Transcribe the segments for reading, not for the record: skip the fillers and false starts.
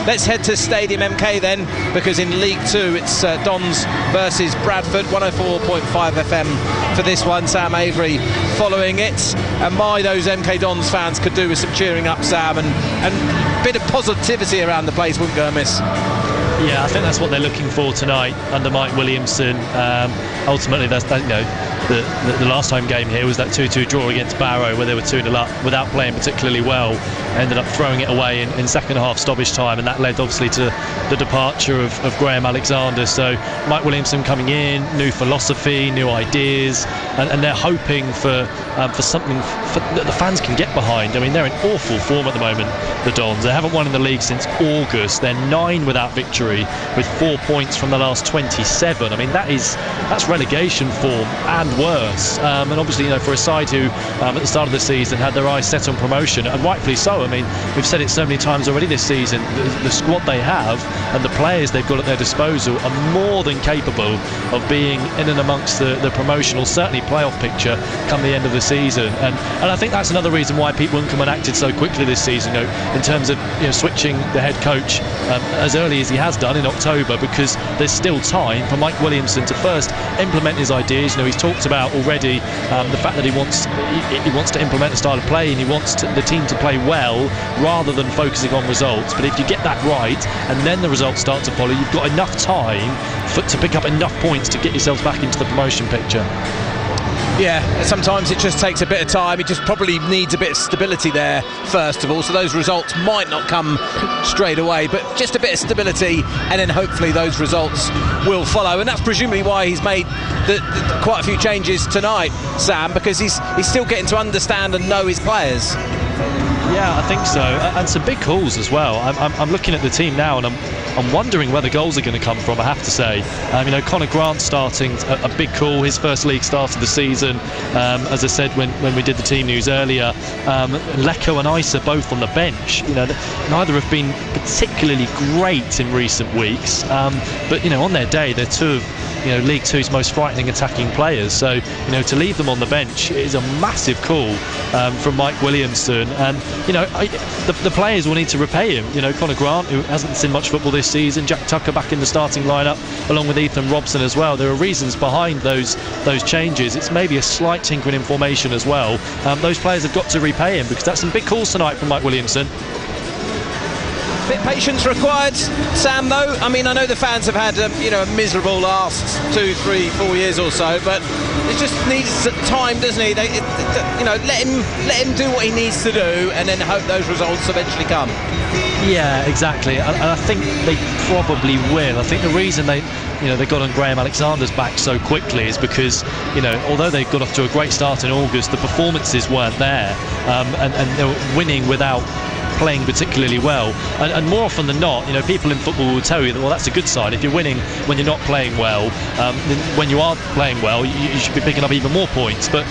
Let's head to Stadium MK then, because in League 2 it's Dons versus Bradford, 104.5 FM for this one. Sam Avery following it, and those MK Dons fans could do with some cheering up, Sam, and a bit of positivity around the place wouldn't go amiss. Yeah, I think that's what they're looking for tonight under Mike Williamson. Ultimately, that's the last home game here was that 2-2 draw against Barrow, where they were 2-0 up without playing particularly well. Ended up throwing it away in second half stoppage time, and that led obviously to the departure of Graham Alexander. So Mike Williamson coming in, new philosophy, new ideas, and they're hoping for something that the fans can get behind. I mean, they're in awful form at the moment, the Dons. They haven't won in the league since August. They're 9 without victory, with 4 points from the last 27. I mean, that's relegation form and worse. And obviously, for a side who at the start of the season had their eyes set on promotion, and rightfully so. I mean, we've said it so many times already this season, the squad they have and the players they've got at their disposal are more than capable of being in and amongst the promotional, certainly playoff picture come the end of the season. And I think that's another reason why Pete Winkelman acted so quickly this season, in terms of switching the head coach as early as he has done in October, because there's still time for Mike Williamson to first implement his ideas. He's talked about already the fact that he wants to implement a style of play, and he wants the team to play well rather than focusing on results. But if you get that right and then the results start to follow, you've got enough time to pick up enough points to get yourselves back into the promotion picture. Yeah, sometimes it just takes a bit of time. It just probably needs a bit of stability there first of all, so those results might not come straight away, but just a bit of stability, and then hopefully those results will follow. And that's presumably why he's made quite a few changes tonight, Sam, because he's still getting to understand and know his players. Yeah, I think so, and some big calls as well. I'm looking at the team now, and I'm wondering where the goals are going to come from, I have to say. Conor Grant starting, a big call, his first league start of the season. As I said when we did the team news earlier, Lecco and Isa both on the bench. Neither have been particularly great in recent weeks, but on their day, they're two of League Two's most frightening attacking players. So to leave them on the bench is a massive call from Mike Williamson, and the players will need to repay him. Conor Grant, who hasn't seen much football this season, Jack Tucker back in the starting lineup along with Ethan Robson as well. There are reasons behind those changes. It's maybe a slight tinkering in formation as well. Those players have got to repay him, because that's some big calls tonight from Mike Williamson. Bit of patience required, Sam, though. I mean, I know the fans have had a miserable last 2, 3, 4 years or so, but it just needs time, doesn't he? Let him do what he needs to do, and then hope those results eventually come. Yeah, exactly, and I think they probably will. I think the reason they got on Graham Alexander's back so quickly is because although they got off to a great start in August, the performances weren't there, and they were winning without playing particularly well, and more often than not, people in football will tell you that, well, that's a good sign. If you're winning when you're not playing well, then when you are playing well, you should be picking up even more points. But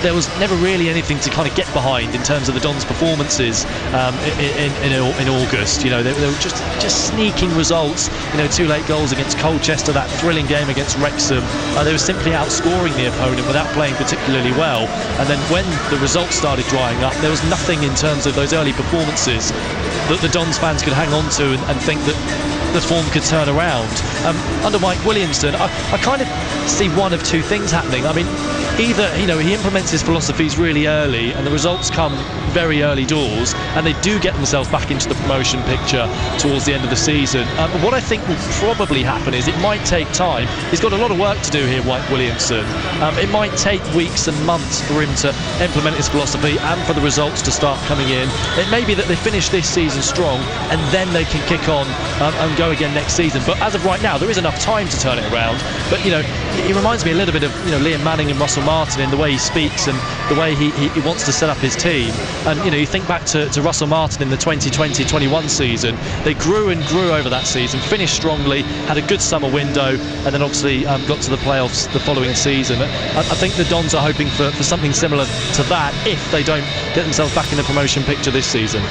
there was never really anything to kind of get behind in terms of the Dons' performances in August. They were just sneaking results. 2 late goals against Colchester, that thrilling game against Wrexham. They were simply outscoring the opponent without playing particularly well. And then when the results started drying up, there was nothing in terms of those early performances that the Dons fans could hang on to and think that the form could turn around. Under Mike Williamson, I kind of see one of two things happening. I mean, either he implements his philosophies really early and the results come very early doors, and they do get themselves back into the promotion picture towards the end of the season. But what I think will probably happen is it might take time. He's got a lot of work to do here, Mike Williamson. It might take weeks and months for him to implement his philosophy and for the results to start coming in. It may be that they finish this season strong and then they can kick on and go again next season. But as of right now, there is enough time to turn it around. But he reminds me a little bit of Liam Manning and Russell Martin in the way he speaks and the way he wants to set up his team. And you think back to Russell Martin in the 2020-21 season. They grew and grew over that season, finished strongly, had a good summer window, and then obviously got to the playoffs the following season. I think the Dons are hoping for something similar to that if they don't get themselves back in the promotion picture this season.